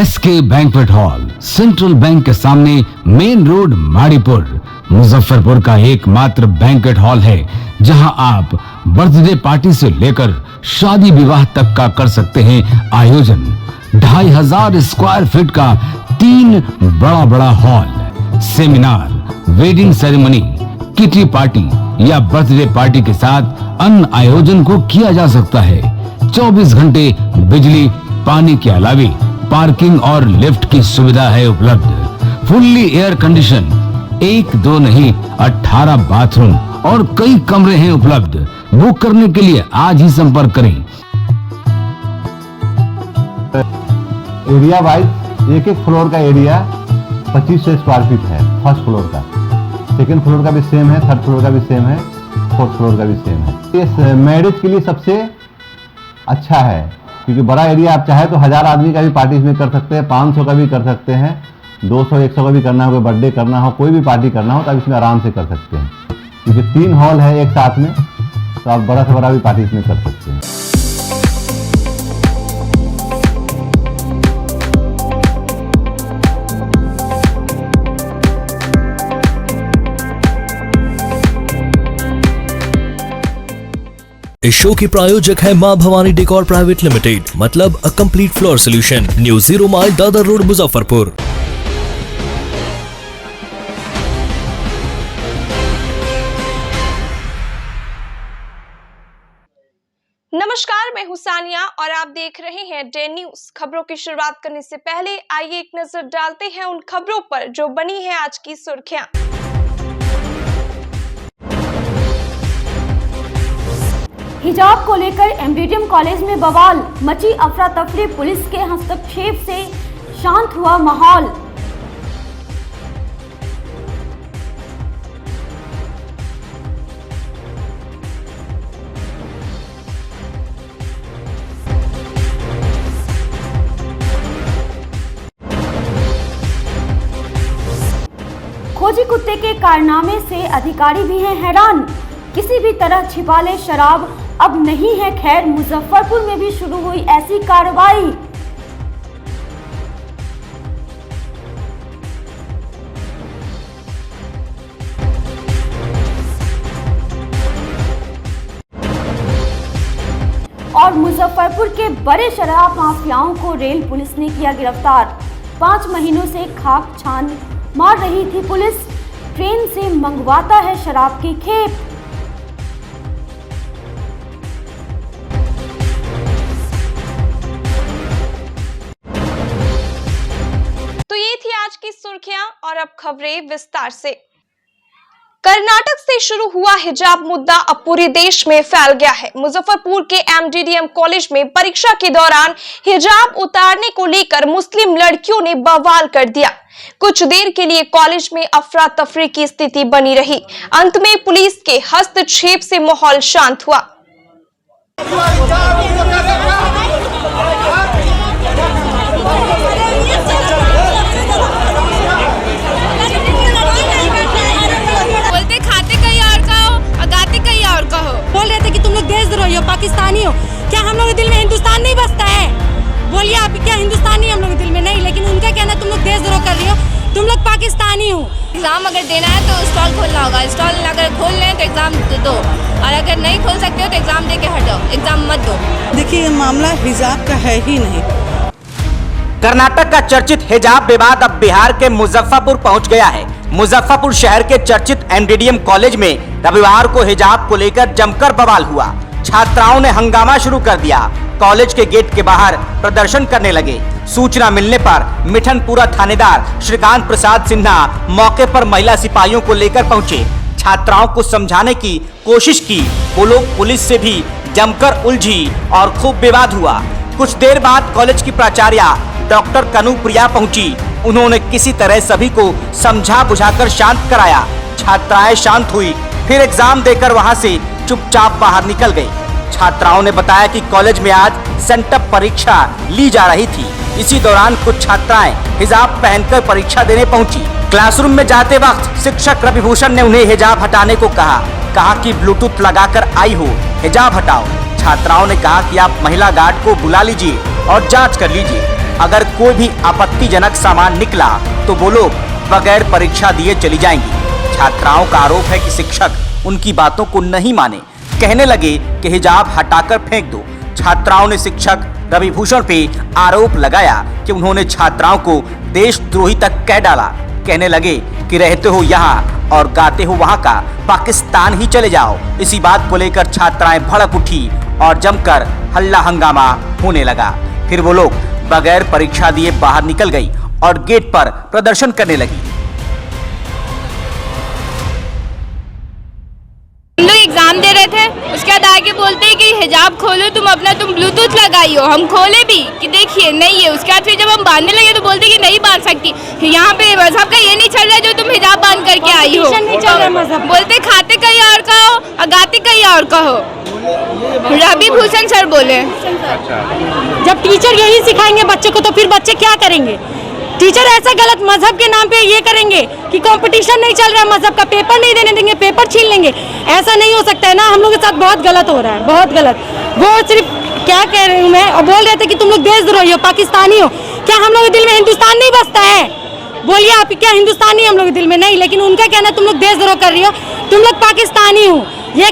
SK banquet hall, central bank के सामने, main road, Maripur, Muzaffarpur का एकमात्र बैंक्वेट हॉल है जहां आप बर्थडे पार्टी से लेकर शादी विवाह तक का कर सकते हैं आयोजन। 2500 स्क्वायर फीट का 3 बड़ा hall, seminar, wedding ceremony, kitty party या बर्थडे पार्टी के साथ अन्य आयोजन को किया जा सकता है। 24 घंटे बिजली पानी के अलावे पार्किंग और लिफ्ट की सुविधा है उपलब्ध। फुल्ली एयर कंडीशन, 1 2 नहीं 18 बाथरूम और कई कमरे हैं उपलब्ध। बुक करने के लिए आज ही संपर्क करें। एरिया वाइज एक फ्लोर का एरिया 2500 स्क्वायर फीट है। फर्स्ट फ्लोर का, सेकंड फ्लोर का भी सेम है, थर्ड फ्लोर का भी सेम है, फोर्थ फ्लोर का भी सेम है। ये मैरिज के लिए सबसे अच्छा है क्योंकि बड़ा एरिया, आप चाहे तो 1000 आदमी का भी पार्टी इसमें कर सकते हैं, 500 का भी कर सकते हैं, 200 100 का भी करना हो, कोई बर्थडे करना हो, कोई भी पार्टी करना हो तो आप इसमें आराम से कर सकते हैं क्योंकि 3 हॉल है एक साथ में, तो आप बड़ा से बड़ा भी पार्टी इसमें कर सकते हैं। इस शो के प्रायोजक है मां भवानी डेकोर प्राइवेट लिमिटेड, मतलब a complete floor solution, new 0 mile Dadar road, Muzaffarpur. नमस्कार, मैं हूं सानिया और आप देख रहे हैं डे न्यूज। खबरों की शुरुआत करने से पहले आइए एक नजर डालते हैं उन खबरों पर जो बनी है आज की सुर्खियां। हिजाब को लेकर एमडीडीएम कॉलेज में बवाल, मची अफरा तफरी, पुलिस के हस्तक्षेप से शांत हुआ माहौल। खोजी कुत्ते के कारनामे से अधिकारी भी हैं हैरान, किसी भी तरह छिपा ले शराब अब नहीं है खैर। मुजफ्फरपुर में भी शुरू हुई ऐसी कार्रवाई। और मुजफ्फरपुर के बड़े शराब माफियाओं को रेल पुलिस ने किया गिरफ्तार। 5 महीनों से खाक छान मार रही थी पुलिस, ट्रेन से मंगवाता है शराब की खेप। तो ये थी आज की सुर्खियां और अब खबरें विस्तार से। कर्नाटक से शुरू हुआ हिजाब मुद्दा अब पूरे देश में फैल गया है। मुजफ्फरपुर के एमडीडीएम कॉलेज में परीक्षा के दौरान हिजाब उतारने को लेकर मुस्लिम लड़कियों ने बवाल कर दिया। कुछ देर के लिए कॉलेज में अफरा तफरी की स्थिति बनी रही। अंत में पुलिस के हस्तक्षेप से माहौल शांत हुआ। बोलते खाते कहीं और का हो और गाते कहीं और का हो। बोल रहे थे कि तुम लोग देशद्रोही हो, पाकिस्तानी हो। क्या हम लोग के दिल में हिंदुस्तान नहीं बसता है? बोलिए आप, क्या हिंदुस्तानी हम लोग के दिल में नहीं? लेकिन उनका कहना तुम लोग देशद्रोह कर रही हो, तुम लोग पाकिस्तानी हो। एग्जाम अगर देना है तो स्टॉल खोलना होगा, स्टॉल अगर खोल लें तो एग्जाम दो, और अगर नहीं खोल सकते हो तो एग्जाम दे के हट जाओ, एग्जाम मत दो। देखिए, मामला हिजाब का है ही नहीं। कर्नाटक का चर्चित हिजाब विवाद अब बिहार के मुजफ्फरपुर पहुंच गया है। मुजफ्फरपुर शहर के चर्चित एमडीडीएम कॉलेज में रविवार को हिजाब को लेकर जमकर बवाल हुआ। छात्राओं ने हंगामा शुरू कर दिया, कॉलेज के गेट के बाहर प्रदर्शन करने लगे। सूचना मिलने पर मिठनपुरा थानेदार श्रीकांत प्रसाद सिन्हा मौके पर महिला सिपाहियों को लेकर पहुंचे। छात्राओं को समझाने की कोशिश की, वो लोग पुलिस से भी जमकर उलझी और खूब विवाद हुआ। कुछ देर बाद कॉलेज की प्राचार्या डॉक्टर कनुप्रिया पहुंची। उन्होंने किसी तरह सभी को समझा बुझाकर शांत कराया। छात्राएं शांत हुई, फिर एग्जाम देकर वहां से चुपचाप बाहर निकल गई। छात्राओं ने बताया कि कॉलेज में आज सेंटअप परीक्षा ली जा रही थी। इसी दौरान कुछ छात्राएं हिजाब पहनकर परीक्षा देने पहुंची। क्लासरूम में जाते वक्त शिक्षक रविभूषण ने उन्हें हिजाब हटाने को कहा कि ब्लूटूथ लगाकर आई हो, हिजाब हटाओ। छात्राओं ने कहा कि आप महिला गार्ड को बुला लीजिए और जांच कर लीजिए। अगर कोई भी आपत्तिजनक सामान निकला तो वो लोग बगैर परीक्षा दिए चली जाएंगी। छात्राओं का आरोप है कि शिक्षक उनकी बातों को नहीं माने, कहने लगे कि हिजाब हटाकर फेंक दो। छात्राओं ने शिक्षक रविभूषण पे आरोप लगाया कि उन्होंने छात्राओं को देशद्रोही तक कह डाला। कहने लगे कि रहते हो यहाँ और गाते हो वहाँ का, पाकिस्तान ही चले जाओ। इसी बात को लेकर छात्राएं भड़क उठी और जमकर हल्ला हंगामा होने लगा। फिर वो लोग बगैर परीक्षा दिए बाहर निकल गई और गेट पर प्रदर्शन करने लगी। हम लोग एग्जाम दे रहे थे, उसके बाद आगे बोलते हैं कि हिजाब खोलो, तुम ब्लूटूथ लगाई हो। हम खोले भी कि देखिए नहीं है। उसके बाद फिर जब हम बांधने लगे तो बोलते कि नहीं बांध सकती, यहाँ पे मजहब का ये नहीं चल रहा है जो तुम हिजाब बांध करके आई हो। नहीं चल रहा मजहब। बोलते खाते कहीं और का हो और गाते कहीं और का हो। रविभूषण सर बोले। जब टीचर यही सिखाएंगे बच्चे को तो फिर बच्चे क्या करेंगे? टीचर ऐसा गलत मजहब के नाम पे ये करेंगे कि कंपटीशन नहीं चल रहा है, मजहब का पेपर नहीं देने देंगे, पेपर छीन लेंगे। ऐसा नहीं हो सकता है ना, हम लोग के साथ बहुत गलत हो रहा है, बहुत गलत। वो सिर्फ क्या कह रही हूँ मैं, और बोल रहे थे कि तुम लोग देशद्रोही हो, पाकिस्तानी हो। क्या हम लोग के दिल में हिंदुस्तान नहीं बसता है? बोलिए आप, क्या हिंदुस्तानी हम लोग के दिल में नहीं? लेकिन उनका कहना तुम लोग देशद्रोह कर रही हो, तुम लोग पाकिस्तानी हो, ये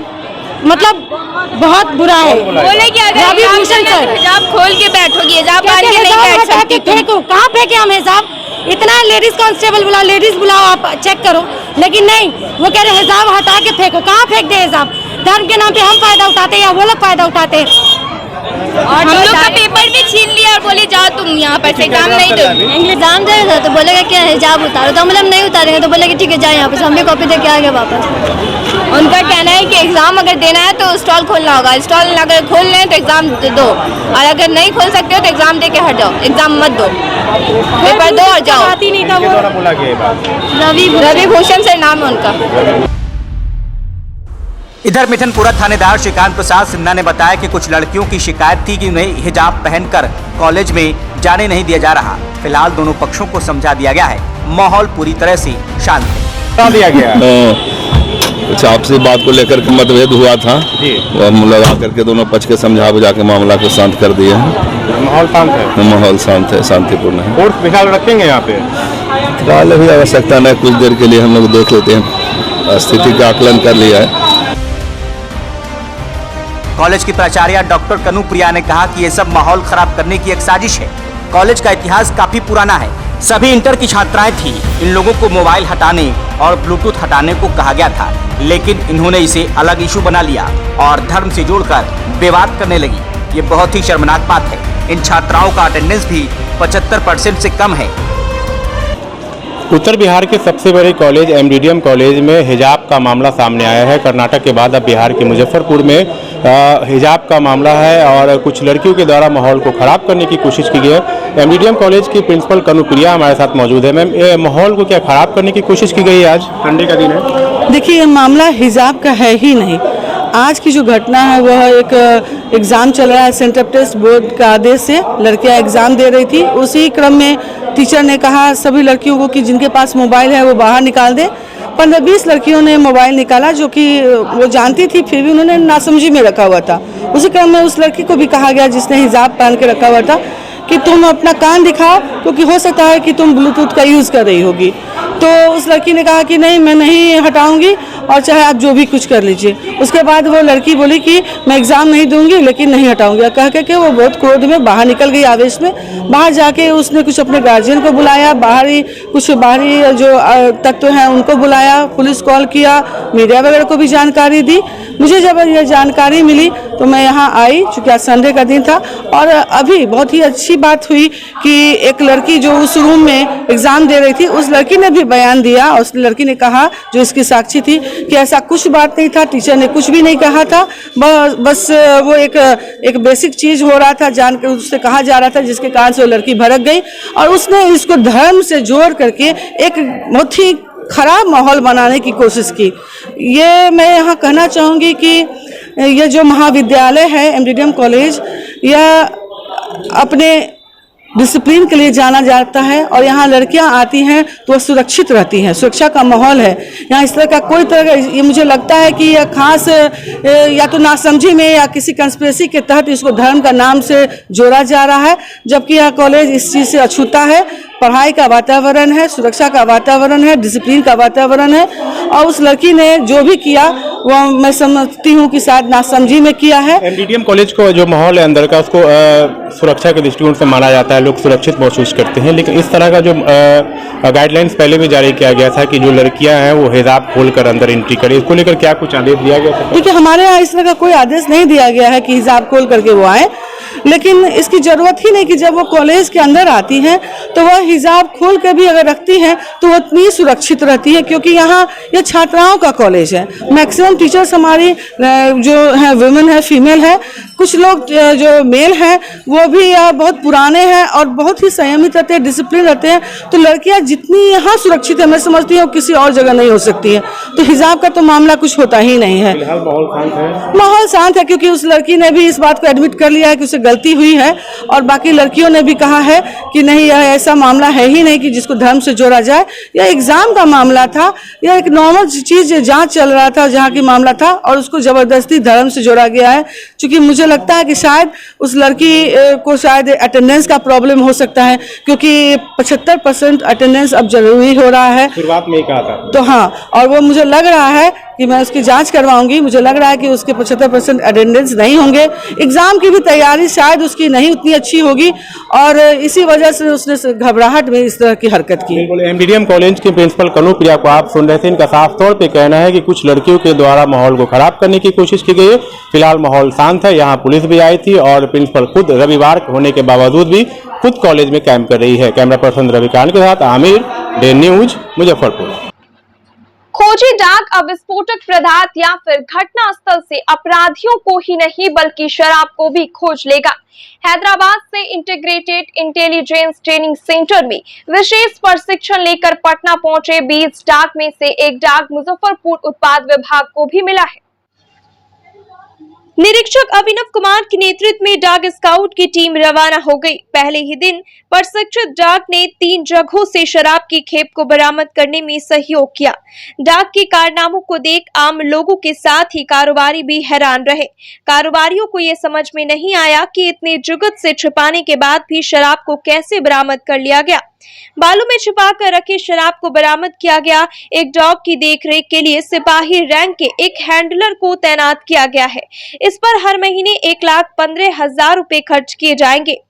मतलब बहुत बुरा है। बोले कि अगर रविभूषण सर हिजाब खोल के बैठोगी, हिजाब बांध के नहीं बैठ सकती। फेंको, कहाँ फेंके हम हिजाब? इतना लेडीज कांस्टेबल बुलाओ, लेडीज बुलाओ, आप चेक करो। लेकिन नहीं, वो कह रहे हिजाब हटा के फेंको। कहाँ फेंक दे हिजाब? धर्म के नाम पे हम फायदा उठाते हैं या वो लोग फायदा उठाते हैं? और हम लोग का पेपर भी छीन लिया और बोले जाओ तुम यहाँ पर से एग्जाम नहीं दो। एग्जाम दे रहे थे तो बोलेगा क्या हिजाब उतारो, तो मतलब नहीं उतारेंगे तो बोलेगा ठीक है जाए यहाँ पे। हम भी कॉपी दे के आ गए वापस। उनका कहना है कि एग्जाम अगर देना है तो स्टॉल खोलना होगा, स्टॉल अगर खोल लें तो एग्जाम दो, और अगर नहीं खोल सकते हो तो एग्जाम दे के हट जाओ, एग्जाम मत दो, पेपर दो और जाओ। रविभूषण सर नाम है उनका। इधर मिठनपुरा थानेदार श्रीकांत प्रसाद सिन्हा ने बताया कि कुछ लड़कियों की शिकायत थी कि उन्हें हिजाब पहनकर कॉलेज में जाने नहीं दिया जा रहा। फिलहाल दोनों पक्षों को समझा दिया गया है, माहौल पूरी तरह से शांत है। दिया गया कुछ आपसी बात को लेकर मतभेद हुआ था, हम लोग आकर के दोनों पक्ष के समझा बुझा के मामला को शांत कर दिए हैं। माहौल शांत है? माहौल शांत है, शांतिपूर्ण है। फोर्स फिलहाल रखेंगे यहाँ पे? फिलहाल अभी आवश्यकता नहीं, कुछ देर के लिए हम लोग देख लेते हैं, स्थिति का आकलन कर लिया है। कॉलेज की प्राचार्य डॉक्टर कनु प्रिया ने कहा कि ये सब माहौल खराब करने की एक साजिश है। कॉलेज का इतिहास काफी पुराना है, सभी इंटर की छात्राएं थी। इन लोगों को मोबाइल हटाने और ब्लूटूथ हटाने को कहा गया था, लेकिन इन्होंने इसे अलग इशू बना लिया और धर्म से जोड़कर विवाद करने लगी। ये बहुत ही शर्मनाक बात है। इन छात्राओं का अटेंडेंस भी 75% से कम है। उत्तर बिहार के सबसे बड़े कॉलेज एमडीडीएम कॉलेज में हिजाब का मामला सामने आया है। कर्नाटक के बाद अब बिहार के मुजफ्फरपुर में हिजाब का मामला है और कुछ लड़कियों के द्वारा माहौल को खराब करने की कोशिश की गई है। एमडीडीएम कॉलेज की प्रिंसिपल कनु प्रिया हमारे साथ मौजूद है। मैम, ये माहौल को क्या खराब करने की कोशिश की गई है? आज संडे का दिन है। देखिए, ये मामला हिजाब का है ही नहीं। आज की जो घटना है वह एक एग्ज़ाम चल रहा है, सेंटर टेस्ट बोर्ड का आदेश से लड़कियां एग्ज़ाम दे रही थी। उसी क्रम में टीचर ने कहा सभी लड़कियों को कि जिनके पास मोबाइल है वो बाहर निकाल दे। 15-20 लड़कियों ने मोबाइल निकाला, जो कि वो जानती थी, फिर भी उन्होंने नासमझी में रखा हुआ था। उसी क्रम में उस लड़की को भी कहा गया जिसने हिजाब पहन के रखा हुआ था कि तुम अपना कान दिखाओ, क्योंकि हो सकता है कि तुम ब्लूटूथ का यूज़ कर रही होगी। तो उस लड़की ने कहा कि नहीं, मैं नहीं हटाऊंगी और चाहे आप जो भी कुछ कर लीजिए। उसके बाद वो लड़की बोली कि मैं एग्ज़ाम नहीं दूंगी लेकिन नहीं हटाऊंगी। कह के वो बहुत क्रोध में बाहर निकल गई, आवेश में। बाहर जाके उसने कुछ अपने गार्जियन को बुलाया, कुछ बाहरी जो तत्व हैं उनको बुलाया, पुलिस कॉल किया, मीडिया वगैरह को भी जानकारी दी। मुझे जब यह जानकारी मिली तो मैं यहाँ आई, चूँकि आज संडे का दिन था। और अभी बहुत ही अच्छी बात हुई कि एक लड़की जो उस रूम में एग्ज़ाम दे रही थी, उस लड़की ने भी बयान दिया। उस लड़की ने कहा, जो इसकी साक्षी थी, कि ऐसा कुछ बात नहीं था, टीचर ने कुछ भी नहीं कहा था, बस वो एक बेसिक चीज़ हो रहा था, जान कर उससे कहा जा रहा था, जिसके कारण से वो लड़की भड़क गई और उसने इसको धर्म से जोड़ करके एक बहुत ही खराब माहौल बनाने की कोशिश की। ये मैं यहाँ कहना चाहूँगी कि ये जो महाविद्यालय है एमडीडीएम कॉलेज, यह अपने डिसिप्लिन के लिए जाना जाता है और यहाँ लड़कियाँ आती हैं तो वह सुरक्षित रहती हैं, सुरक्षा का माहौल है यहाँ। इस तरह का कोई तरह का ये मुझे लगता है कि यह खास या तो नासमझी में या किसी कंस्पिरेसी के तहत इसको धर्म का नाम से जोड़ा जा रहा है, जबकि यह कॉलेज इस चीज़ से अछूता है। पढ़ाई का वातावरण है, सुरक्षा का वातावरण है, डिसिप्लिन का वातावरण है और उस लड़की ने जो भी किया वह मैं समझती हूँ कि शायद नासमझी में किया है। एमडीडीएम कॉलेज को जो माहौल है अंदर का उसको सुरक्षा के दृष्टिकोण से माना जाता है, लोग सुरक्षित महसूस करते हैं, लेकिन इस तरह का जो गाइडलाइंस पहले भी जारी किया गया था कि जो लड़कियां हैं वो हिजाब खोलकर अंदर एंट्री करें, इसको लेकर क्या कुछ आदेश दिया गया था? देखिए हमारे यहाँ इस तरह का कोई आदेश नहीं दिया गया है कि हिजाब खोल करके वो आए, लेकिन इसकी जरूरत ही नहीं कि जब वो कॉलेज के अंदर आती हैं तो वह हिजाब खोल कर भी अगर रखती हैं तो वो उतनी सुरक्षित रहती है, क्योंकि यहाँ ये छात्राओं का कॉलेज है। मैक्सिमम टीचर्स हमारी जो है वुमेन है, फीमेल है, कुछ लोग जो मेल हैं वो भी बहुत पुराने हैं और बहुत ही संयमित रहते हैं, डिसिप्लिन रहते हैं। तो लड़कियाँ जितनी यहाँ सुरक्षित है मैं समझती हूँ किसी और जगह नहीं हो सकती है। तो हिजाब का तो मामला कुछ होता ही नहीं है। फिलहाल माहौल शांत है? माहौल शांत है क्योंकि उस लड़की ने भी इस बात को एडमिट कर लिया है कि उसे गलती हुई है और बाकी लड़कियों ने भी कहा है कि नहीं यह ऐसा मामला है ही नहीं कि जिसको धर्म से जोड़ा जाए। यह एग्जाम का मामला था, यह एक नॉर्मल चीज जांच चल रहा था जहाँ की मामला था और उसको जबरदस्ती धर्म से जोड़ा गया है। क्योंकि मुझे लगता है कि शायद उस लड़की को शायद अटेंडेंस का प्रॉब्लम हो सकता है, क्योंकि 75% अटेंडेंस अब जरूरी हो रहा है। शुरुआत में ही कहा था तो हाँ, और वो मुझे लग रहा है कि मैं उसकी जांच करवाऊंगी। मुझे लग रहा है कि उसके 75% अटेंडेंस नहीं होंगे। एग्जाम की भी तैयारी शायद उसकी नहीं उतनी अच्छी होगी और इसी वजह से उसने घबराहट में इस तरह की हरकत की। बिल्कुल, एमडीडीएम कॉलेज के प्रिंसिपल कनुप्रिया को आप सुन रहे थे। इनका साफ तौर पे कहना है कि कुछ लड़कियों के द्वारा माहौल को खराब करने की कोशिश की गई है। फिलहाल माहौल शांत है, यहाँ पुलिस भी आई थी और प्रिंसिपल खुद रविवार होने के बावजूद भी खुद कॉलेज में कैंप कर रही है। कैमरा पर्सन रविकांत के साथ आमिर, डे न्यूज, मुजफ्फरपुर। खोजी डाक अब विस्फोटक पदार्थ या फिर घटना स्थल से अपराधियों को ही नहीं बल्कि शराब को भी खोज लेगा। हैदराबाद से इंटीग्रेटेड इंटेलिजेंस ट्रेनिंग सेंटर में विशेष प्रशिक्षण लेकर पटना पहुंचे 20 डाक में से एक डाक मुजफ्फरपुर उत्पाद विभाग को भी मिला है। निरीक्षक अभिनव कुमार के नेतृत्व में डाक स्काउट की टीम रवाना हो गई। पहले ही दिन प्रशिक्षित डाक ने 3 जगहों से शराब की खेप को बरामद करने में सहयोग किया। डाक के कारनामों को देख आम लोगों के साथ ही कारोबारी भी हैरान रहे। कारोबारियों को ये समझ में नहीं आया कि इतने जुगत से छिपाने के बाद भी शराब को कैसे बरामद कर लिया गया। बालू में छिपा कर रखे शराब को बरामद किया गया। एक डॉग की देखरेख के लिए सिपाही रैंक के एक हैंडलर को तैनात किया गया है। इस पर हर महीने 1,15,000 रुपए खर्च किए जाएंगे।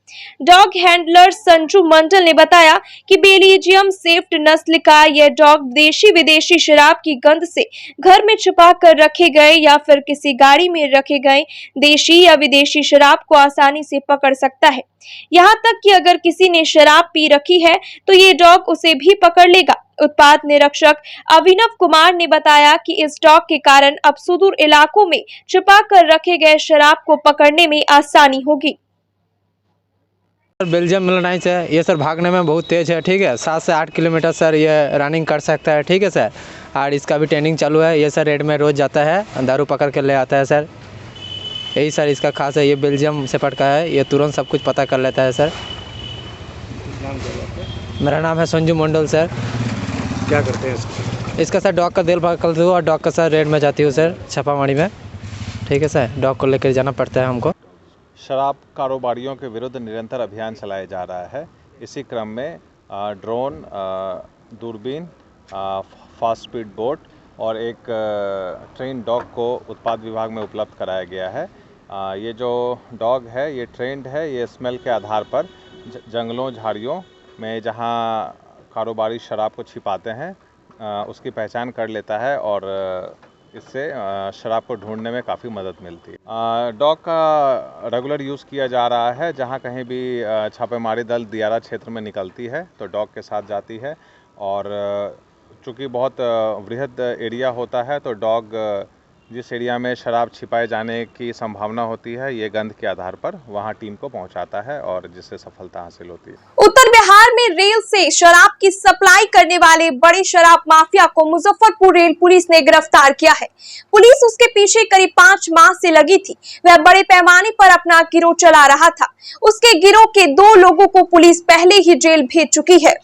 डॉग हैंडलर संजू मंडल ने बताया कि बेल्जियम सेफ्ट नस्ल का यह डॉग देशी विदेशी शराब की गंध से घर में छिपा कर रखे गए या फिर किसी गाड़ी में रखे गए देशी या विदेशी शराब को आसानी से पकड़ सकता है। यहाँ तक कि अगर किसी ने शराब पी रखी है तो ये डॉग उसे भी पकड़ लेगा। उत्पाद निरीक्षक अभिनव कुमार ने बताया कि इस डॉग के कारण अब सुदूर इलाकों में छिपा कर रखे गए शराब को पकड़ने में आसानी होगी। बेल्जियम मिलनाइज है ये सर, भागने में बहुत तेज है। ठीक है, 7 से 8 किलोमीटर सर ये रनिंग कर सकता है। ठीक है सर, और इसका भी ट्रेनिंग चालू है। ये सर रेड में रोज जाता है, दारू पकड़ के ले आता है सर। यही सर इसका खास है। ये बेल्जियम शेफर्ड का है, ये तुरंत सब कुछ पता कर लेता है सर। मेरा नाम है संजू मंडल सर। क्या करते हैं इसका सर डॉग का देखभाल करते हो और डॉग का सर रेड में जाती हूँ सर, छापामारी में। ठीक है सर, डॉग को लेकर जाना पड़ता है हमको। शराब कारोबारियों के विरुद्ध निरंतर अभियान चलाया जा रहा है। इसी क्रम में ड्रोन, दूरबीन, फास्ट स्पीड बोट और एक ट्रेन डॉग को उत्पाद विभाग में उपलब्ध कराया गया है। ये जो डॉग है ये ट्रेंड है। ये स्मेल के आधार पर जंगलों झाड़ियों में जहाँ कारोबारी शराब को छिपाते हैं उसकी पहचान कर लेता है और इससे शराब को ढूंढने में काफ़ी मदद मिलती है। डॉग का रेगुलर यूज़ किया जा रहा है। जहाँ कहीं भी छापेमारी दल दियारा क्षेत्र में निकलती है तो डॉग के साथ जाती है और चूँकि बहुत वृहद एरिया होता है तो डॉग जिस एरिया में शराब छिपाए जाने की संभावना होती है ये गंध के आधार पर वहां टीम को पहुंचाता है और जिससे सफलता हासिल होती है। उत्तर बिहार में में रेल से शराब की सप्लाई करने वाले बड़े शराब माफिया को मुजफ्फरपुर रेल पुलिस ने गिरफ्तार किया है। पुलिस उसके पीछे करीब 5 माह से लगी थी। वह बड़े पैमाने पर अपना गिरोह चला रहा था। उसके गिरोह के 2 लोगों को पुलिस पहले ही जेल भेज चुकी है।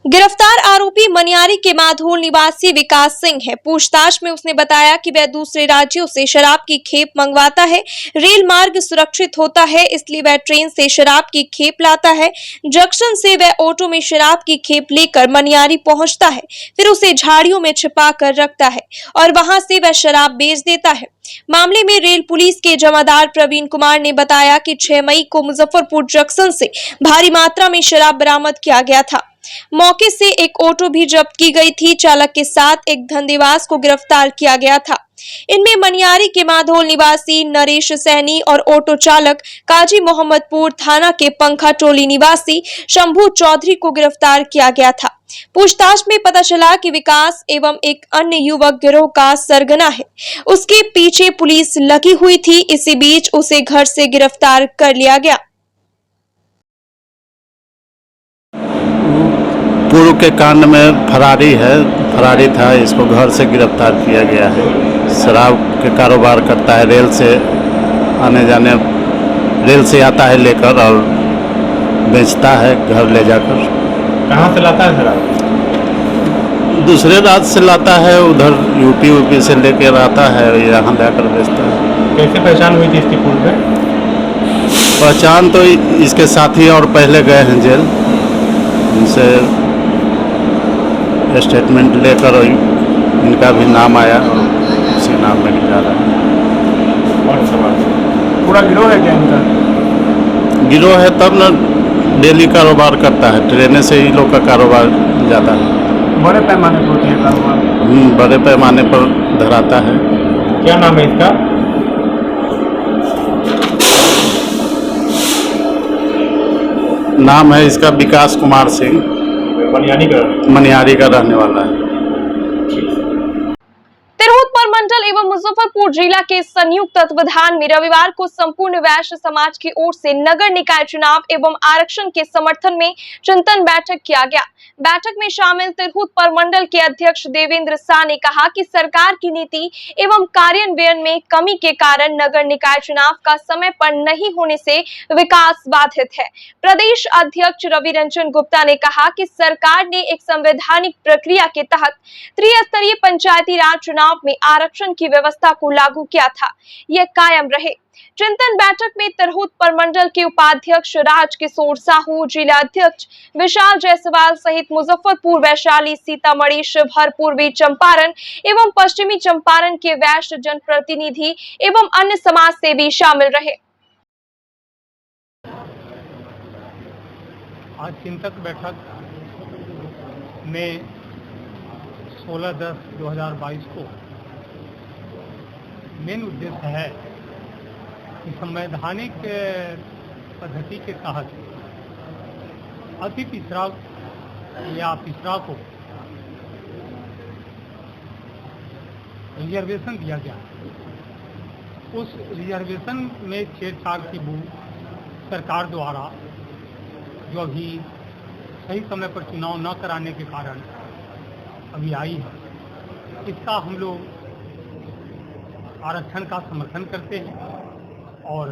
गिरफ्तार आरोपी मनियारी के माधोल निवासी विकास सिंह है। पूछताछ में उसने बताया कि वह दूसरे राज्यों से शराब की खेप मंगवाता है। रेल मार्ग सुरक्षित होता है, इसलिए वह ट्रेन से शराब की खेप लाता है। जंक्शन से वह ऑटो में शराब की खेप लेकर मनियारी पहुंचता है, फिर उसे झाड़ियों में छिपा कर रखता है और वहां से वह शराब बेच देता है। मामले में रेल पुलिस के जमादार प्रवीण कुमार ने बताया कि 6 मई को मुजफ्फरपुर जंक्शन से भारी मात्रा में शराब बरामद किया गया था। मौके से एक ऑटो भी जब्त की गई थी। चालक के साथ एक धंधेबाज को गिरफ्तार किया गया था। इनमें मनियारी के माधोल निवासी नरेश सैनी और ऑटो चालक काजी मोहम्मदपुर थाना के पंखा टोली निवासी शंभू चौधरी को गिरफ्तार किया गया था। पूछताछ में पता चला कि विकास एवं एक अन्य युवक गिरोह का सरगना है। उसके पीछे पुलिस लगी हुई थी। इसी बीच उसे घर से गिरफ्तार कर लिया गया। पूर्व के कांड में फरारी था, इसको घर से गिरफ्तार किया गया है। शराब के कारोबार करता है, रेल से आने जाने, रेल से आता है लेकर और बेचता है घर ले जाकर। कहाँ से लाता है शराब? दूसरे राज्य से लाता है, उधर यूपी से लेकर आता है, यहाँ लाकर बेचता है। कैसे पहचान हुई थी इसकी पूर्व में? पहचान तो इसके साथी और पहले गए हैं जेल, उनसे स्टेटमेंट लेकर इनका भी नाम आया और उसी नाम में जा रहा है। और सवाल पूरा गिरोह है क्या इनका? गिरोह है तब न डेली कारोबार करता है, ट्रेन से ही लोग का कारोबार जाता है। बड़े पैमाने पर होती है कारोबार? बड़े पैमाने पर धराता है। क्या नाम है इसका? नाम है इसका विकास कुमार सिंह, मनियारी का रहने वाला है। तिरहुत प्रमंडल एवं मुजफ्फरपुर जिला के संयुक्त तत्वाधान में रविवार को संपूर्ण वैश्य समाज की ओर से नगर निकाय चुनाव एवं आरक्षण के समर्थन में चिंतन बैठक किया गया। बैठक में शामिल तिरहुत प्रमंडल के अध्यक्ष देवेंद्र शाह ने कहा कि सरकार की नीति एवं कार्यान्वयन में कमी के कारण नगर निकाय चुनाव का समय पर नहीं होने से विकास बाधित है। प्रदेश अध्यक्ष रवि रंजन गुप्ता ने कहा कि सरकार ने एक संवैधानिक प्रक्रिया के तहत त्रिस्तरीय पंचायती राज चुनाव में आरक्षण की व्यवस्था को लागू किया था, यह कायम रहे। चिंतन बैठक में तिरहुत प्रमंडल के उपाध्यक्ष राजकिशोर साहू, जिला अध्यक्ष विशाल जायसवाल सहित मुजफ्फरपुर, वैशाली, सीतामढ़ी, शिवहर, पूर्वी चंपारण एवं पश्चिमी चंपारण के वैश्य जनप्रतिनिधि एवं अन्य समाज सेवी शामिल रहे। आज चिंतक बैठक में 16/10/2022 को मेन उद्देश्य है कि संवैधानिक पद्धति के तहत अति पिछड़ा या पिछड़ा को रिजर्वेशन दिया गया। उस रिजर्वेशन में छेड़छाड़ की बूंद सरकार द्वारा जो अभी सही समय पर चुनाव न कराने के कारण अभी आई है, इसका हम लोग आरक्षण का समर्थन करते हैं और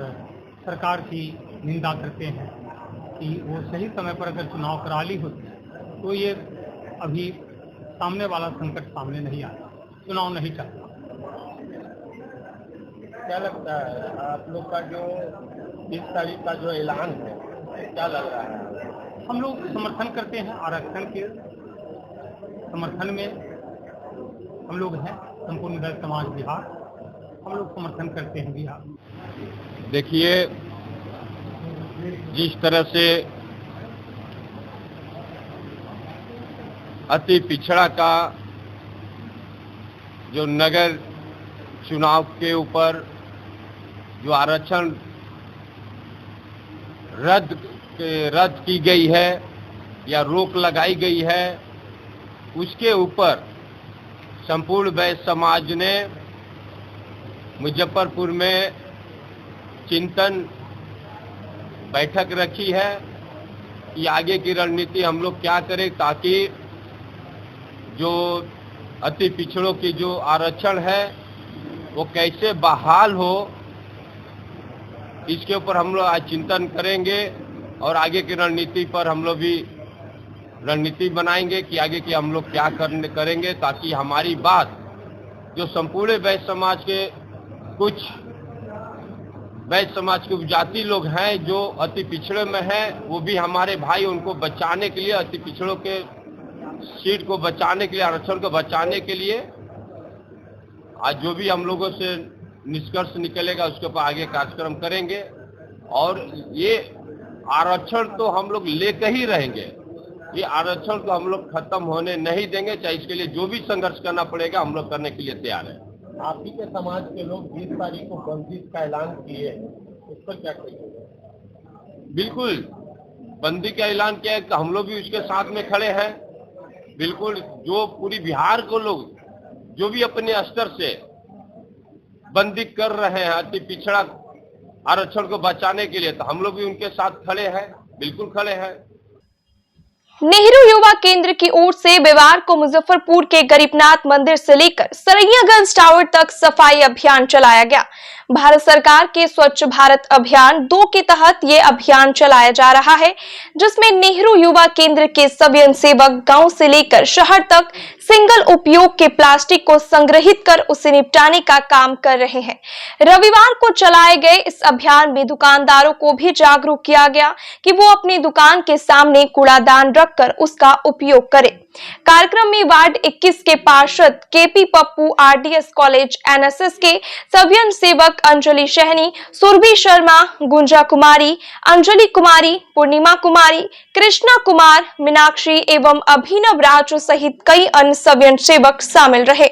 सरकार की निंदा करते हैं कि वो सही समय पर अगर चुनाव करा ली होती तो ये अभी सामने वाला संकट सामने नहीं आता, चुनाव नहीं चाहता। क्या लगता है आप लोग का जो 20 तारीख का जो ऐलान है, क्या लग रहा है? हम लोग समर्थन करते हैं आरक्षण के समर्थन में हम लोग हैं। संपूर्ण दलित समाज बिहार हम लोग समर्थन करते हैं बिहार। देखिए, जिस तरह से अति पिछड़ा का जो नगर चुनाव के ऊपर जो आरक्षण रद्द की गई है या रोक लगाई गई है, उसके ऊपर संपूर्ण वैश्य समाज ने मुजफ्फरपुर में चिंतन बैठक रखी है कि आगे की रणनीति हम लोग क्या करें ताकि जो अति पिछड़ों की जो आरक्षण है वो कैसे बहाल हो, इसके ऊपर हम लोग आज चिंतन करेंगे और आगे की रणनीति पर हम लोग भी रणनीति बनाएंगे कि आगे की हम लोग क्या करेंगे ताकि हमारी बात जो संपूर्ण वैश्य समाज के कुछ वैश्य समाज के उपजाति लोग हैं जो अति पिछड़े में हैं, वो भी हमारे भाई, उनको बचाने के लिए, अति पिछड़ों के सीट को बचाने के लिए, आरक्षण को बचाने के लिए आज जो भी हम लोगों से निष्कर्ष निकलेगा उसके ऊपर आगे कार्यक्रम करेंगे। और ये आरक्षण तो हम लोग लेकर ही रहेंगे, ये आरक्षण को हम लोग खत्म होने नहीं देंगे, चाहे इसके लिए जो भी संघर्ष करना पड़ेगा हम लोग करने के लिए तैयार हैं। आप ही के समाज के लोग 20 तारीख को बंदी का ऐलान किए, उस पर क्या कहेंगे? बिल्कुल बंदी का ऐलान किया है, हम लोग भी उसके साथ में खड़े हैं। बिल्कुल जो पूरी बिहार को लोग जो भी अपने स्तर से बंदी कर रहे हैं अति पिछड़ा आरक्षण को बचाने के लिए, तो हम लोग भी उनके साथ खड़े हैं, बिल्कुल खड़े हैं। नेहरू युवा केंद्र की ओर से रविवार को मुजफ्फरपुर के गरीबनाथ मंदिर से लेकर सरैयागंज टावर तक सफाई अभियान चलाया गया। भारत सरकार के स्वच्छ भारत अभियान 2 के तहत ये अभियान चलाया जा रहा है, जिसमें नेहरू युवा केंद्र के स्वयंसेवक गांव से लेकर शहर तक सिंगल उपयोग के प्लास्टिक को संग्रहित कर उसे निपटाने का काम कर रहे हैं। रविवार को चलाए गए इस अभियान में दुकानदारों को भी जागरूक किया गया कि वो अपनी दुकान के सामने कूड़ादान रखकर उसका उपयोग करें। कार्यक्रम में वार्ड 21 के पार्षद KP Pappu, RDS college NSS के स्वयंसेवक अंजलि सहनी, सुरभि शर्मा, गुंजा कुमारी, अंजलि कुमारी, पूर्णिमा कुमारी, कृष्णा कुमार, मीनाक्षी एवं अभिनव राज सहित कई अन्य स्वयंसेवक शामिल रहे।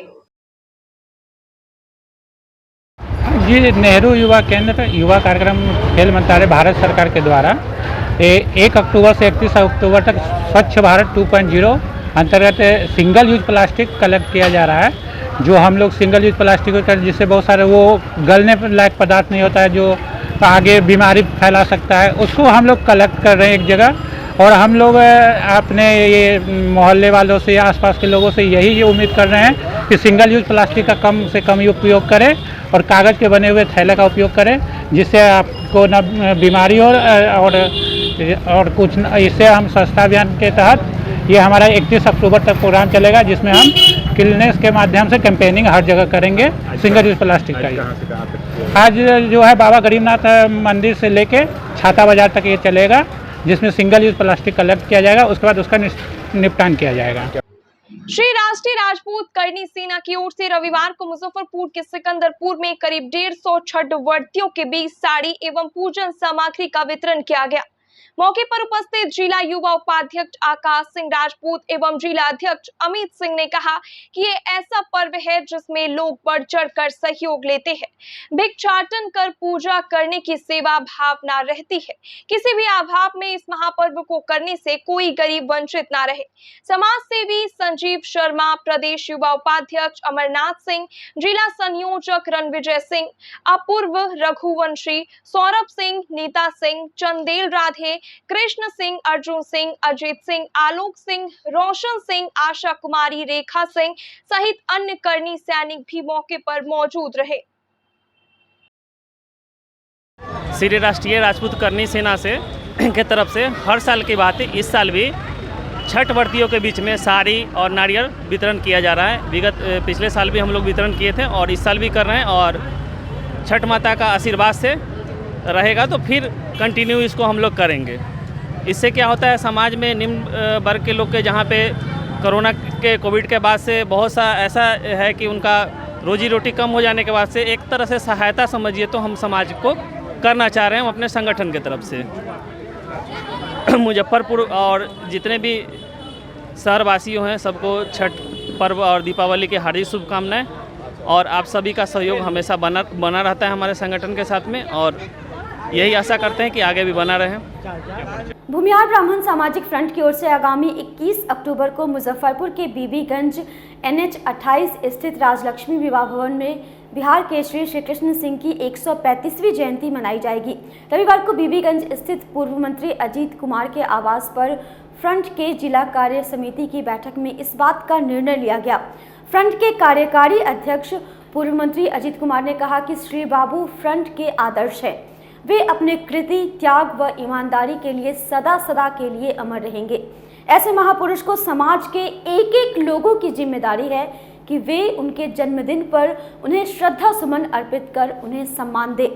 जी, नेहरू युवा केंद्र युवा कार्यक्रम खेल मंत्रालय भारत सरकार के द्वारा 1 अक्टूबर से 31 अक्टूबर तक स्वच्छ भारत 2.0 अंतर्गत सिंगल यूज प्लास्टिक कलेक्ट किया जा रहा है। जो हम लोग सिंगल यूज प्लास्टिक को कर, जिससे बहुत सारे वो गलने लायक पदार्थ नहीं होता है, जो आगे बीमारी फैला सकता है, उसको हम लोग कलेक्ट कर रहे हैं एक जगह। और हम लोग अपने ये मोहल्ले वालों से या आसपास के लोगों से यही उम्मीद कर रहे हैं कि सिंगल यूज प्लास्टिक का कम से कम उपयोग करें और कागज़ के बने हुए थैले का उपयोग करें, जिससे आपको न बीमारी हो और कुछ। इससे हम स्वच्छता अभियान के तहत ये हमारा 31 अक्टूबर तक प्रोग्राम चलेगा, जिसमें हम क्लीनेस के माध्यम से कैंपेनिंग हर जगह करेंगे सिंगल यूज प्लास्टिक का। आज जो है बाबा गरीबनाथ मंदिर से लेके छाता बाजार तक ये चलेगा, जिसमें सिंगल यूज प्लास्टिक कलेक्ट किया जाएगा, उसके बाद उसका निपटान किया जाएगा। श्री राष्ट्रीय राजपूत करनी सेना की ओर से रविवार को मुजफ्फरपुर के सिकंदरपुर में करीब 150 छठ व्रतियों के बीच साड़ी एवं पूजन सामग्री का वितरण किया गया। मौके पर उपस्थित जिला युवा उपाध्यक्ष आकाश सिंह राजपूत एवं जिला अध्यक्ष अमित सिंह ने कहा कि ये ऐसा पर्व है जिसमें लोग बढ़ चढ़कर सहयोग लेते हैं। भिक्षाटन कर पूजा करने की सेवा भावना रहती है। किसी भी अभाव में इस महापर्व को करने से कोई गरीब वंचित ना रहे। समाज सेवी संजीव शर्मा, प्रदेश युवा उपाध्यक्ष अमरनाथ सिंह, जिला संयोजक रणविजय सिंह, अपूर्व रघुवंशी, सौरभ सिंह, नीता सिंह, चंदेल राधे, कृष्ण सिंह, अर्जुन सिंह, अजीत सिंह, आलोक सिंह, रोशन सिंह, आशा कुमारी, रेखा सिंह सहित अन्य करनी सैनिक भी मौके पर मौजूद रहे। श्री राष्ट्रीय राजपूत करनी सेना से के तरफ से हर साल की बात है, इस साल भी छठ व्रतियों के बीच में साड़ी और नारियल वितरण किया जा रहा है। पिछले साल भी हम लोग वितरण किए थे और इस साल भी कर रहे हैं, और छठ माता का आशीर्वाद से रहेगा तो फिर कंटिन्यू इसको हम लोग करेंगे। इससे क्या होता है, समाज में निम्न वर्ग के लोग के जहाँ पे कोरोना के कोविड के बाद से बहुत सा ऐसा है कि उनका रोजी रोटी कम हो जाने के बाद से एक तरह से सहायता समझिए तो हम समाज को करना चाह रहे हैं अपने संगठन की तरफ से। मुजफ्फरपुर और जितने भी शहरवासियों हैं सबको छठ पर्व और दीपावली की हार्दिक शुभकामनाएं, और आप सभी का सहयोग हमेशा बना रहता है हमारे संगठन के साथ में, और यही आशा करते हैं कि आगे भी बना रहे। भूमिहार ब्राह्मण सामाजिक फ्रंट की ओर से आगामी 21 अक्टूबर को मुजफ्फरपुर के बीबीगंज NH 28 स्थित राजलक्ष्मी विवाह भवन में बिहार केसरी श्री कृष्ण सिंह की 135वीं जयंती मनाई जाएगी। रविवार को बीबीगंज स्थित पूर्व मंत्री अजीत कुमार के आवास पर फ्रंट के जिला कार्य समिति की बैठक में इस बात का निर्णय लिया गया। फ्रंट के कार्यकारी अध्यक्ष पूर्व मंत्री अजीत कुमार ने कहा कि श्री बाबू फ्रंट के आदर्श हैं। वे अपने कृति, त्याग व ईमानदारी के लिए सदा सदा के लिए अमर रहेंगे। ऐसे महापुरुष को समाज के एक एक लोगों की जिम्मेदारी है कि वे उनके जन्मदिन पर उन्हें श्रद्धा सुमन अर्पित कर उन्हें सम्मान दें।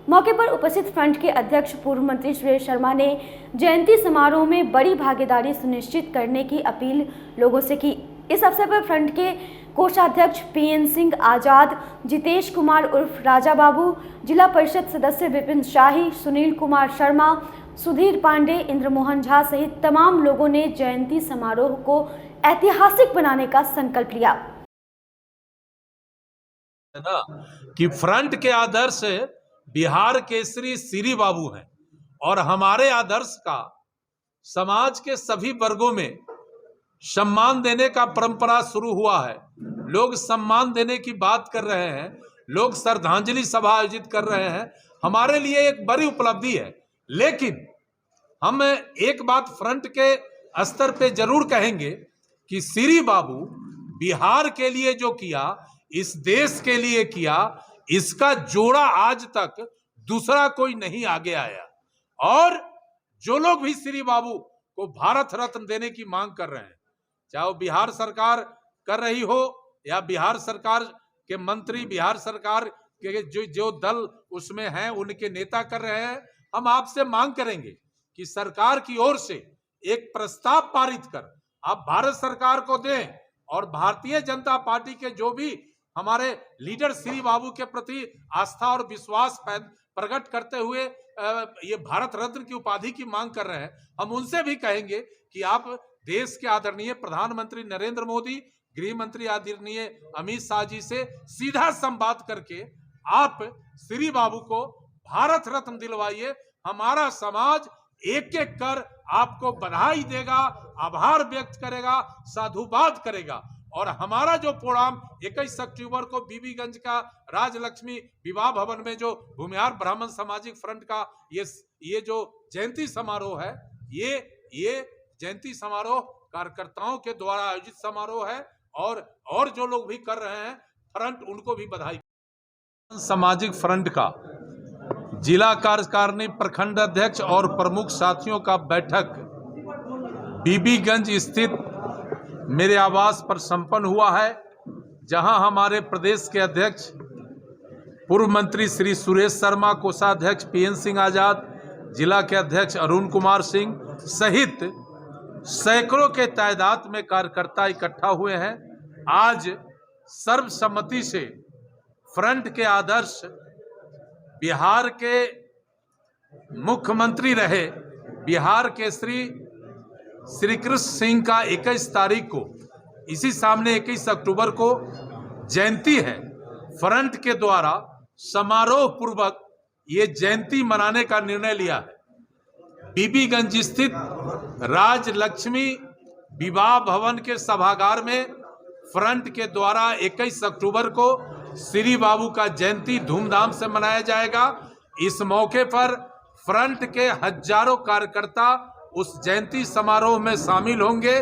मौके पर उपस्थित फ्रंट के अध्यक्ष पूर्व मंत्री सुरेश शर्मा ने जयंती समारोह में बड़ी भागीदारी सुनिश्चित करने की अपील लोगों से की। इस अवसर पर फ्रंट के कोषाध्यक्ष PN सिंह आजाद, जितेश कुमार उर्फ राजा बाबू, जिला परिषद सदस्य विपिन शाही, सुनील कुमार शर्मा, सुधीर पांडे, इंद्रमोहन झा सहित तमाम लोगों ने जयंती समारोह को ऐतिहासिक बनाने का संकल्प लिया। ना कि फ्रंट के आदर्श बिहार केसरी श्री बाबू हैं और हमारे आदर्श का समाज के सभी वर्गों में सम्मान देने का परंपरा शुरू हुआ है। लोग सम्मान देने की बात कर रहे हैं, लोग श्रद्धांजलि सभा आयोजित कर रहे हैं, हमारे लिए एक बड़ी उपलब्धि है। लेकिन हम एक बात फ्रंट के स्तर पे जरूर कहेंगे कि श्री बाबू बिहार के लिए जो किया, इस देश के लिए किया, इसका जोड़ा आज तक दूसरा कोई नहीं आगे आया। और जो लोग भी श्री बाबू को भारत रत्न देने की मांग कर रहे हैं, चाहे वो बिहार सरकार कर रही हो या बिहार सरकार के मंत्री, बिहार सरकार के जो दल उसमें हैं उनके नेता कर रहे हैं, हम आपसे मांग करेंगे कि सरकार की ओर से एक प्रस्ताव पारित कर आप भारत सरकार को दें और भारतीय जनता पार्टी के जो भी हमारे लीडर श्री बाबू के प्रति आस्था और विश्वास प्रकट करते हुए ये भारत रत्न की उपाधि की मांग कर रहे हैं, हम उनसे भी कहेंगे कि आप देश के आदरणीय प्रधानमंत्री नरेंद्र मोदी, गृह मंत्री आदरणीय अमित शाह जी से सीधा संवाद करके आप श्री बाबू को भारत रत्न दिलवाइए। हमारा समाज एक एक कर आपको बधाई देगा, आभार व्यक्त करेगा, साधुवाद करेगा। और हमारा जो प्रोग्राम 21 अक्टूबर को बीबीगंज का राजलक्ष्मी विवाह भवन में जो भूमिहार ब्राह्मण सामाजिक फ्रंट का ये जो जयंती समारोह है, ये जयंती समारोह कार्यकर्ताओं के द्वारा आयोजित समारोह है और जो लोग भी कर रहे हैं फ्रंट, उनको भी बधाई। सामाजिक फ्रंट का जिला कार्यकारिणी, प्रखंड अध्यक्ष और प्रमुख साथियों का बैठक बीबीगंज स्थित मेरे आवास पर संपन्न हुआ है, जहां हमारे प्रदेश के अध्यक्ष पूर्व मंत्री श्री सुरेश शर्मा, कोषाध्यक्ष PN सिंह आजाद, जिला के अध्यक्ष अरुण कुमार सिंह सहित सैकड़ों के तादाद में कार्यकर्ता इकट्ठा हुए हैं। आज सर्वसम्मति से फ्रंट के आदर्श बिहार के मुख्यमंत्री रहे बिहार के श्री कृष्ण सिंह का 21 तारीख को, इसी सामने 21 अक्टूबर को जयंती है। फ्रंट के द्वारा समारोह पूर्वक ये जयंती मनाने का निर्णय लिया है। बीबीगंज स्थित राजलक्ष्मी विवाह भवन के सभागार में फ्रंट के द्वारा 21 अक्टूबर को श्री बाबू का जयंती धूमधाम से मनाया जाएगा। इस मौके पर फ्रंट के हजारों कार्यकर्ता उस जयंती समारोह में शामिल होंगे।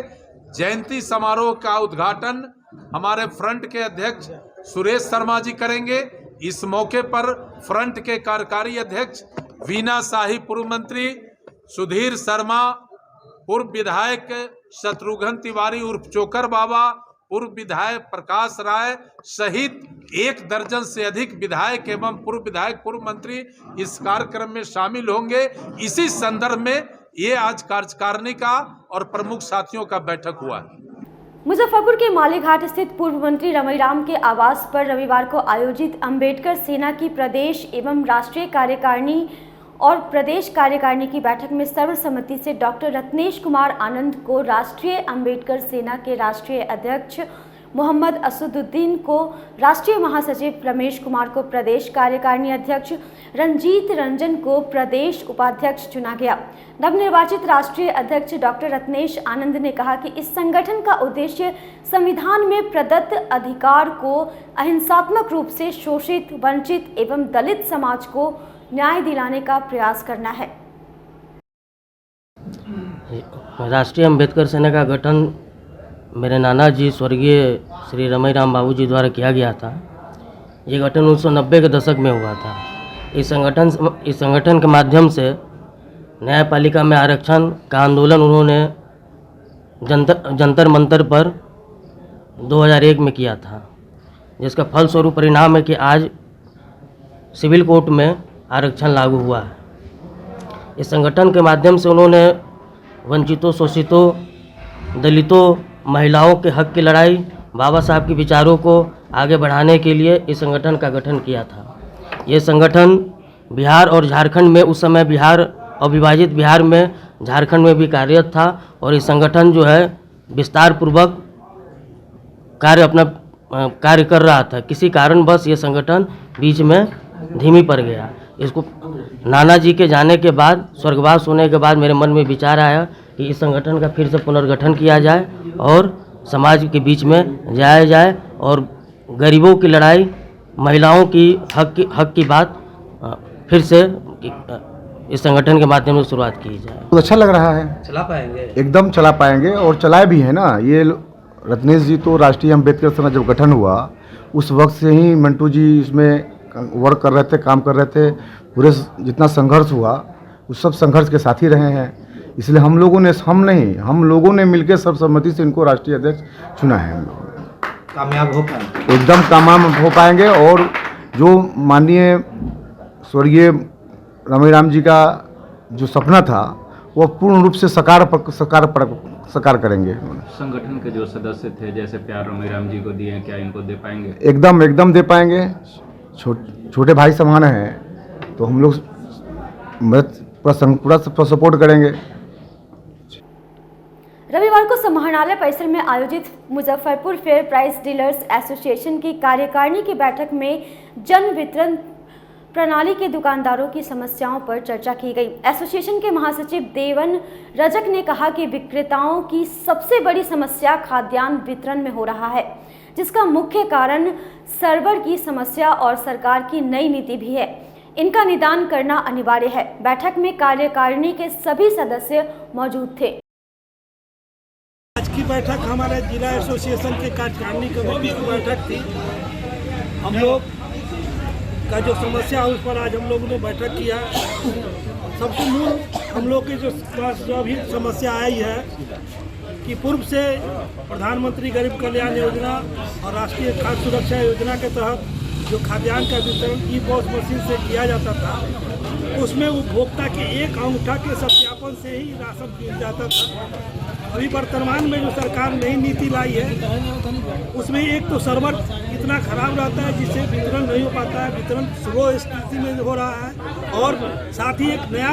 जयंती समारोह का उद्घाटन हमारे फ्रंट के अध्यक्ष सुरेश शर्मा जी करेंगे। इस मौके पर फ्रंट के कार्यकारी अध्यक्ष वीना शाही, पूर्व मंत्री सुधीर शर्मा, पूर्व विधायक शत्रुघ्न तिवारी उर्फ चोकर बाबा, पूर्व विधायक प्रकाश राय सहित 1 दर्जन से अधिक विधायक एवं पूर्व विधायक, पूर्व मंत्री इस कार्यक्रम में शामिल होंगे। इसी संदर्भ में ये आज कार्यकारिणी का और प्रमुख साथियों का बैठक हुआ है। मुजफ्फरपुर के मालीघाट स्थित पूर्व मंत्री रमईराम के आवास पर रविवार को आयोजित अंबेडकर सेना की प्रदेश एवं राष्ट्रीय कार्यकारिणी और प्रदेश कार्यकारिणी की बैठक में सर्वसम्मति से डॉक्टर रत्नेश कुमार आनंद को राष्ट्रीय अंबेडकर सेना के राष्ट्रीय अध्यक्ष मोहम्मद असदुद्दीन को राष्ट्रीय महासचिव, रमेश कुमार को प्रदेश कार्यकारिणी अध्यक्ष, रंजीत रंजन को प्रदेश उपाध्यक्ष चुना गया। नवनिर्वाचित राष्ट्रीय अध्यक्ष डॉक्टर रत्नेश आनंद ने कहा कि इस संगठन का उद्देश्य संविधान में प्रदत्त अधिकार को अहिंसात्मक रूप से शोषित, वंचित एवं दलित समाज को न्याय दिलाने का प्रयास करना है। राष्ट्रीय अम्बेडकर सेना का गठन मेरे नाना जी स्वर्गीय श्री रमईराम बाबू जी द्वारा किया गया था। ये गठन 1990 के दशक में हुआ था। इस संगठन के माध्यम से न्यायपालिका में आरक्षण का आंदोलन उन्होंने जंतर मंतर पर 2001 में किया था, जिसका फलस्वरूप परिणाम है कि आज सिविल कोर्ट में आरक्षण लागू हुआ है। इस संगठन के माध्यम से उन्होंने वंचितों, शोषितों, दलितों, महिलाओं के हक की लड़ाई, बाबा साहब के विचारों को आगे बढ़ाने के लिए इस संगठन का गठन किया था। ये संगठन बिहार और झारखंड में, उस समय बिहार अविभाजित बिहार में, झारखंड में भी कार्यरत था और ये संगठन जो है विस्तार पूर्वक कार्य कर रहा था। किसी कारणवश ये संगठन बीच में धीमी पड़ गया। इसको नाना जी के जाने के बाद, स्वर्गवास होने के बाद मेरे मन में विचार आया कि इस संगठन का फिर से पुनर्गठन किया जाए और समाज के बीच में जाया जाए और गरीबों की लड़ाई, महिलाओं की हक की बात फिर से इस संगठन के माध्यम से शुरुआत की जाए। बहुत अच्छा लग रहा है। चला पाएंगे? एकदम चला पाएंगे और चलाए भी है ना। ये रत्नेश जी तो राष्ट्रीय अम्बेडकर सेना जब गठन हुआ उस वक्त से ही मंटू जी इसमें वर्क कर रहे थे, काम कर रहे थे। पूरे जितना संघर्ष हुआ उस सब संघर्ष के साथी रहे हैं। इसलिए हम लोगों ने मिलकर सर्वसम्मति से इनको राष्ट्रीय अध्यक्ष चुना है। हम लोग कामयाब हो पाएंगे? एकदम कामयाब हो पाएंगे और जो माननीय स्वर्गीय रमईराम जी का जो सपना था वो पूर्ण रूप से साकार करेंगे। संगठन के जो सदस्य थे, जैसे प्यार रमईराम जी को दिए, क्या इनको दे पाएंगे? एकदम दे पाएंगे। छोटे भाई समान हैं तो हम लोग पूरा सपोर्ट करेंगे। रविवार को समाहरणालय परिसर में आयोजित Muzaffarpur fair price dealers association की कार्यकारिणी की बैठक में जन वितरण प्रणाली के दुकानदारों की समस्याओं पर चर्चा की गई। एसोसिएशन के महासचिव देवन रजक ने कहा कि विक्रेताओं की सबसे बड़ी समस्या खाद्यान्न वितरण में हो रहा है, जिसका मुख्य कारण सर्वर की समस्या और सरकार की नई नीति भी है। इनका निदान करना अनिवार्य है। बैठक में कार्यकारिणी के सभी सदस्य मौजूद थे। आज की बैठक हमारे जिला एसोसिएशन के कार्यकारिणी कमेटी की बैठक थी। हम लोग का जो समस्या है उस पर आज हम लोगों ने बैठक किया। सबसे मूल हम लोग की जो अभी समस्या आई है कि पूर्व से प्रधानमंत्री गरीब कल्याण योजना और राष्ट्रीय खाद्य सुरक्षा योजना के तहत जो खाद्यान्न का वितरण ई-पॉस मशीन से किया जाता था, उसमें उपभोक्ता के एक अंगूठा के सत्यापन से ही राशन मिल जाता था। अभी वर्तमान में जो सरकार नई नीति लाई है उसमें एक तो सर्वर इतना खराब रहता है जिससे वितरण नहीं हो पाता है, वितरण स्लो स्थिति में हो रहा है। और साथ ही एक नया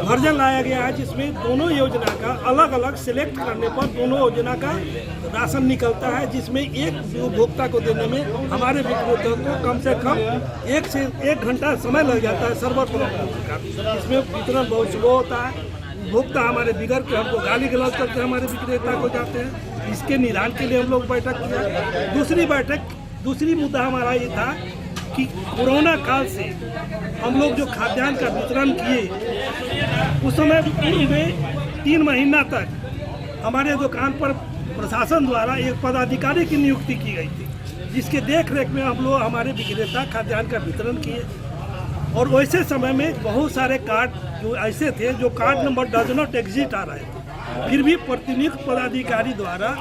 वर्जन लाया गया है जिसमें दोनों योजना का अलग अलग सिलेक्ट करने पर दोनों योजना का राशन निकलता है, जिसमें एक उपभोक्ता को देने में हमारे विक्रेता को कम से कम 1 से 1 घंटा समय लग जाता है सर्वर पर। इसमें वितरण बहुत स्लो होता है। उपभोक्ता हमारे बिगड़ के हमको गाली गलौज करके हमारे विक्रेता को जाते हैं। इसके निदान के लिए हम लोग बैठक किया। दूसरी मुद्दा हमारा ये था कि कोरोना काल से हम लोग जो खाद्यान्न का वितरण किए उस समय पूर्व में 3 महीना तक हमारे दुकान पर प्रशासन द्वारा एक पदाधिकारी की नियुक्ति की गई थी, जिसके देख रेख में हम लोग हमारे विक्रेता खाद्यान्न का वितरण किए। और वैसे समय में बहुत सारे कार्ड जो ऐसे थे जो card number does not exit आ रहे थे, फिर भी प्रतिनियुक्त पदाधिकारी द्वारा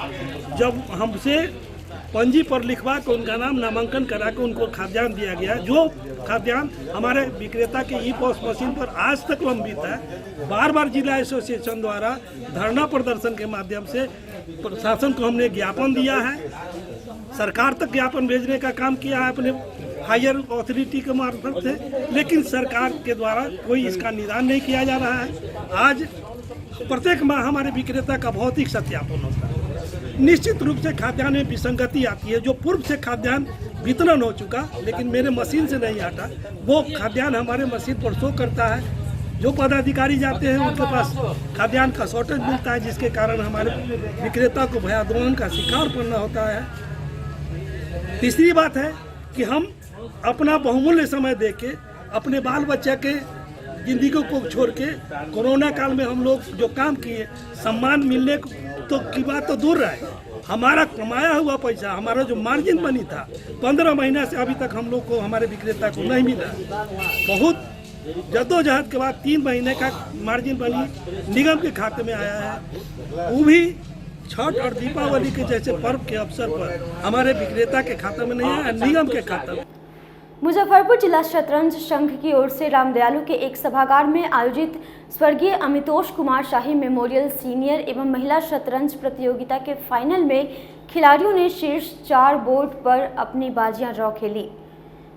जब हमसे पंजी पर लिखवा के उनका नाम नामांकन करा के उनको खाद्यान्न दिया गया, जो खाद्यान्न हमारे विक्रेता के ई-पॉस मशीन पर आज तक लंबित है। बार बार जिला एसोसिएशन द्वारा धरना प्रदर्शन के माध्यम से प्रशासन को हमने ज्ञापन दिया है, सरकार तक ज्ञापन भेजने का काम किया है अपने हायर अथॉरिटी के मार्फत से, लेकिन सरकार के द्वारा कोई इसका निदान नहीं किया जा रहा है। आज प्रत्येक माह हमारे विक्रेता का भौतिक सत्यापन होता है। निश्चित रूप से खाद्यान्न में विसंगति आती है। जो पूर्व से खाद्यान्न वितरण हो चुका लेकिन मेरे मशीन से नहीं आता, वो खाद्यान्न हमारे मशीन पर शो करता है। जो पदाधिकारी जाते हैं उनके पास खाद्यान्न का शॉर्टेज मिलता है, जिसके कारण हमारे विक्रेता को भयादोलन का शिकार पड़ना होता है। तीसरी बात है कि हम अपना बहुमूल्य समय देके अपने बाल बच्चे के जिंदगी को छोड़ के कोरोना काल में हम लोग जो काम किए, सम्मान मिलने तो की बात तो दूर रहे, हमारा कमाया हुआ पैसा, हमारा जो मार्जिन बनी था 15 महीना से अभी तक हम लोग को, हमारे विक्रेता को नहीं मिला। बहुत जद्दोजहद के बाद 3 महीने का मार्जिन बनी निगम के खाते में आया है। वो भी छठ और दीपावली के जैसे पर्व के अवसर पर हमारे विक्रेता के खाते में नहीं आया, निगम के खाते में। मुजफ्फरपुर जिला शतरंज संघ की ओर से रामदयालु के एक सभागार में आयोजित स्वर्गीय अमितोष कुमार शाही मेमोरियल सीनियर एवं महिला शतरंज प्रतियोगिता के फाइनल में खिलाड़ियों ने शीर्ष 4 बोर्ड पर अपनी बाजियां ड्रॉ खेली।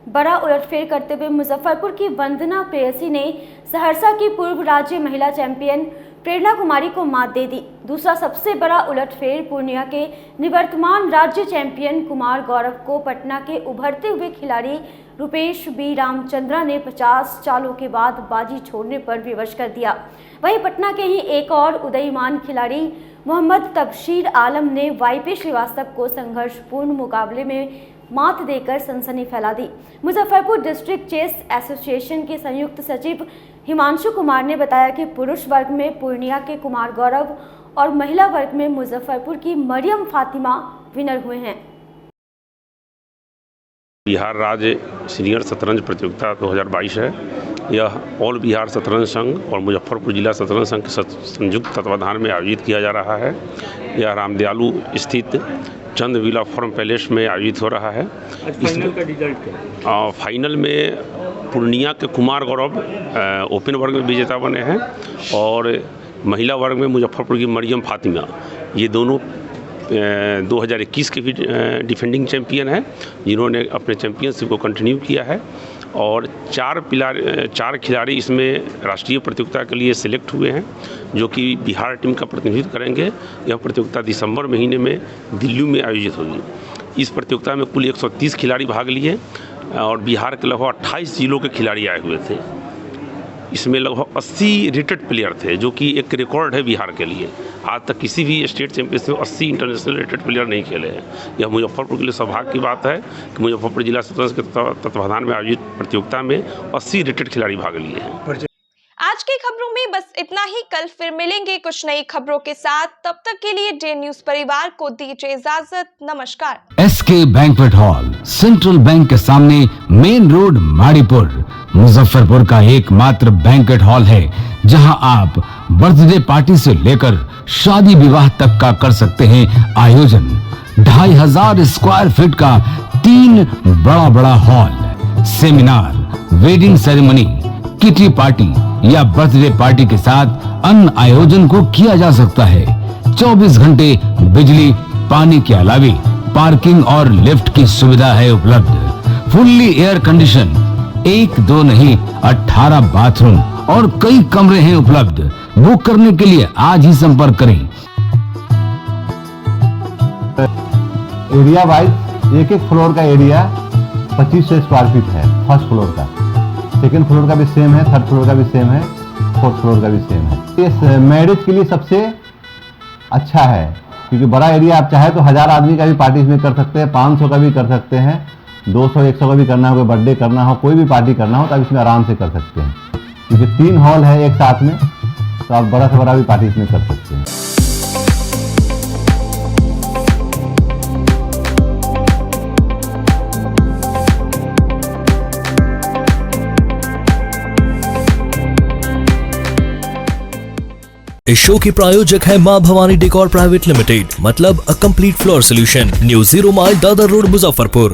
बड़ा उलटफेर करते हुए मुजफ्फरपुर की वंदना प्रेयसी ने सहरसा की पूर्व राज्य महिला चैंपियन प्रेरणा कुमारी को मात दे दी। दूसरा सबसे बड़ा उलटफेर पूर्णिया के निवर्तमान राज्य चैंपियन कुमार गौरव को पटना के उभरते हुए खिलाड़ी रुपेश बी रामचंद्रा ने 50 चालों के बाद बाजी छोड़ने पर विवश कर दिया। वहीं पटना के ही एक और उदयमान खिलाड़ी मोहम्मद तबशीर आलम ने वाईपी श्रीवास्तव को संघर्षपूर्ण मुकाबले में मात देकर सनसनी फैला दी। मुजफ्फरपुर डिस्ट्रिक्ट चेस एसोसिएशन के संयुक्त सचिव हिमांशु कुमार ने बताया कि पुरुष वर्ग में पूर्णिया के कुमार गौरव और महिला वर्ग में मुजफ्फरपुर की मरियम फातिमा विनर हुए हैं। बिहार राज्य सीनियर शतरंज प्रतियोगिता 2022 है। यह ऑल बिहार शतरंज संघ और मुजफ्फरपुर जिला शतरंज संघ के संयुक्त तत्वाधान में आयोजित किया जा रहा है। यह रामदयालु स्थित चंद विला फॉर्म पैलेस में आयोजित हो रहा है। फाइनल का रिजल्ट क्या? फाइनल में पूर्णिया के कुमार गौरव ओपन वर्ग में विजेता बने हैं और महिला वर्ग में मुजफ्फरपुर की मरियम फातिमा, ये दोनों 2021 के भी डिफेंडिंग चैंपियन हैं, जिन्होंने अपने चैंपियनशिप को कंटिन्यू किया है। और 4 खिलाड़ी इसमें राष्ट्रीय प्रतियोगिता के लिए सिलेक्ट हुए हैं, जो कि बिहार टीम का प्रतिनिधित्व करेंगे। यह प्रतियोगिता दिसंबर महीने में दिल्ली में आयोजित होगी। इस प्रतियोगिता में कुल 130 खिलाड़ी भाग लिए और बिहार के लगभग 28 जिलों के खिलाड़ी आए हुए थे। इसमें लगभग 80 रेटेड प्लेयर थे, जो कि एक रिकॉर्ड है बिहार के लिए। आज तक किसी भी स्टेट चैंपियनशिप में 80 इंटरनेशनल रेटेड प्लेयर नहीं खेले हैं। यह मुजफ्फरपुर के लिए सौभाग्य की बात है कि मुजफ्फरपुर जिला शतरंज के तत्वाधान में आयोजित प्रतियोगिता में 80 रेटेड खिलाड़ी भाग लिए हैं। आज की खबरों में बस इतना ही। कल फिर मिलेंगे कुछ नई खबरों के साथ। तब तक के लिए डे न्यूज परिवार को दीजिए इजाजत। नमस्कार। SK banquet hall, central bank के सामने, मेन रोड, माड़ीपुर, मुजफ्फरपुर का एकमात्र बैंक्वेट हॉल है जहां आप बर्थडे पार्टी से लेकर शादी विवाह तक का कर सकते हैं आयोजन। 2500 स्क्वायर फीट का 3 बड़ा hall, seminar, wedding ceremony, kitty party या बर्थडे पार्टी के साथ अन्य आयोजन को किया जा सकता है। 24 घंटे बिजली पानी के अलावे पार्किंग और लिफ्ट की सुविधा है उपलब्ध। फुल्ली एयर कंडीशन, 1 2 नहीं 18 बाथरूम और कई कमरे हैं उपलब्ध। बुक करने के लिए आज ही संपर्क करें। एरिया वाइज एक फ्लोर का एरिया 2500 स्क्वायर फीट है। फर्स्ट फ्लोर का, सेकेंड फ्लोर का भी सेम है, थर्ड फ्लोर का भी सेम है, फोर्थ फ्लोर का भी सेम है। ये मैरिज के लिए सबसे अच्छा है, क्योंकि बड़ा एरिया आप चाहे तो 1000 आदमी का भी पार्टी इसमें कर सकते हैं, 500 का भी कर सकते हैं, 200-100 का भी करना हो, कोई बर्थडे करना हो, कोई भी पार्टी करना हो तो आप इसमें आराम से कर सकते हैं। क्योंकि 3 हॉल है एक साथ में, तो आप बड़ा से बड़ा भी पार्टी इसमें कर सकते हैं। इस शो के प्रायोजक है मां भवानी डेकोर प्राइवेट लिमिटेड, मतलब a complete floor solution, new 0 mile Dadar road, Muzaffarpur.